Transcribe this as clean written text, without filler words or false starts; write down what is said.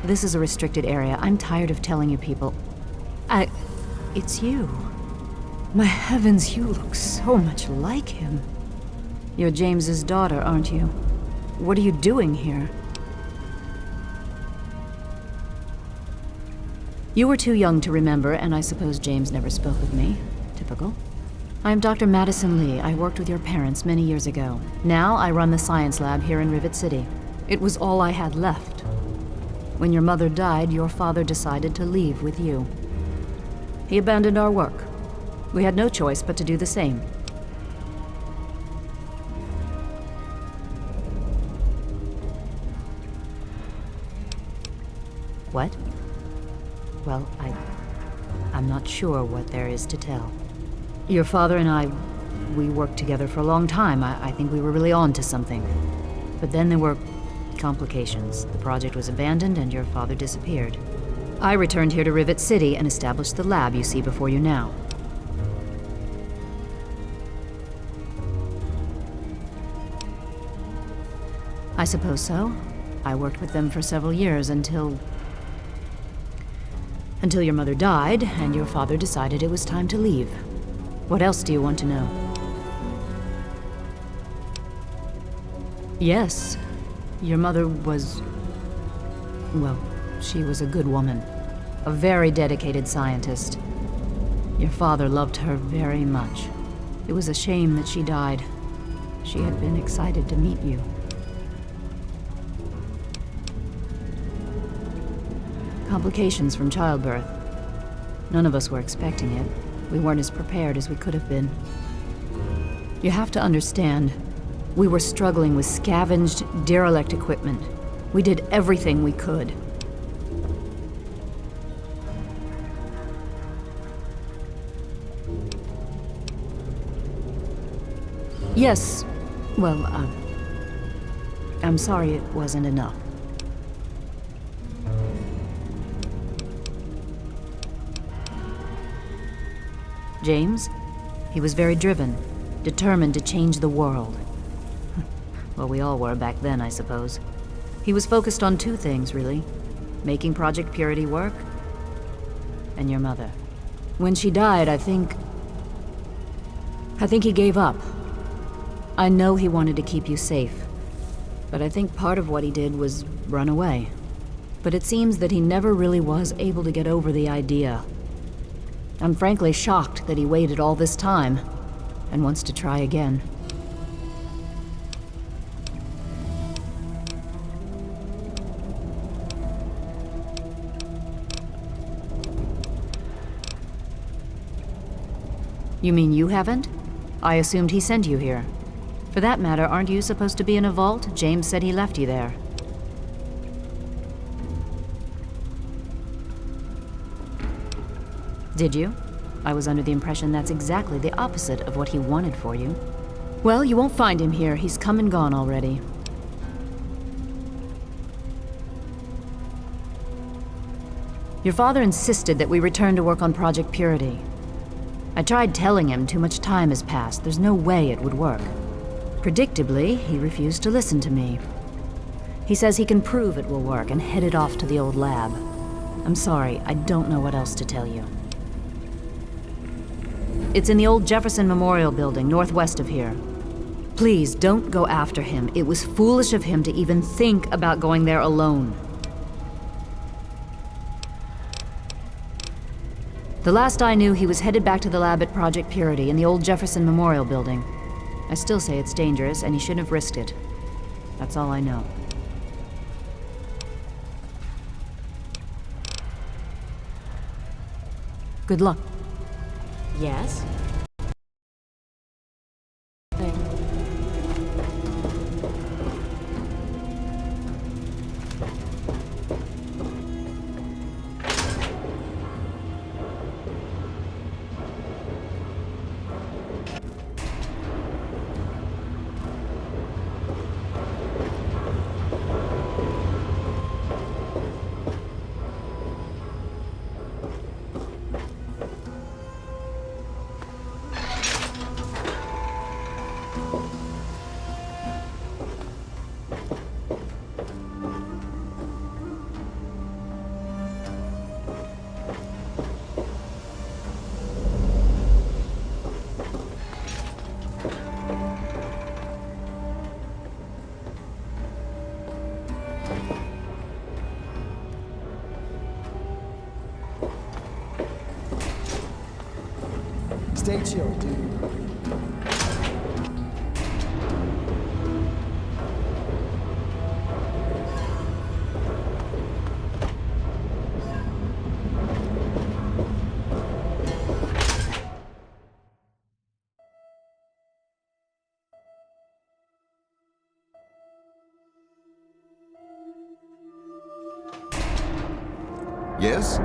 This is a restricted area. I'm tired of telling you people. It's you. My heavens, you look so much like him. You're James's daughter, aren't you? What are you doing here? You were too young to remember, and I suppose James never spoke with me. Typical. I am Dr. Madison Lee. I worked with your parents many years ago. Now I run the science lab here in Rivet City. It was all I had left. When your mother died, your father decided to leave with you. He abandoned our work. We had no choice but to do the same. What? Well, I'm not sure what there is to tell. Your father and I, we worked together for a long time. I think we were really on to something. But then there were complications. The project was abandoned and your father disappeared. I returned here to Rivet City and established the lab you see before you now. I suppose so. I worked with them for several years until your mother died and your father decided it was time to leave. What else do you want to know? Yes, your mother was... well, she was a good woman. A very dedicated scientist. Your father loved her very much. It was a shame that she died. She had been excited to meet you. Complications from childbirth. None of us were expecting it. We weren't as prepared as we could have been. You have to understand, we were struggling with scavenged, derelict equipment. We did everything we could. Yes, well, I'm sorry it wasn't enough. James? He was very driven, determined to change the world. Well, we all were back then, I suppose. He was focused on two things, really. Making Project Purity work, and your mother. When she died, I think he gave up. I know he wanted to keep you safe, but I think part of what he did was run away. But it seems that he never really was able to get over the idea. I'm frankly shocked that he waited all this time and wants to try again. You mean you haven't? I assumed he sent you here. For that matter, aren't you supposed to be in a vault? James said he left you there. Did you? I was under the impression that's exactly the opposite of what he wanted for you. Well, you won't find him here. He's come and gone already. Your father insisted that we return to work on Project Purity. I tried telling him too much time has passed. There's no way it would work. Predictably, he refused to listen to me. He says he can prove it will work and headed off to the old lab. I'm sorry, I don't know what else to tell you. It's in the old Jefferson Memorial Building, northwest of here. Please, don't go after him. It was foolish of him to even think about going there alone. The last I knew, he was headed back to the lab at Project Purity in the old Jefferson Memorial Building. I still say it's dangerous, and he shouldn't have risked it. That's all I know. Good luck. Yes? Stay chill, dude. Yes?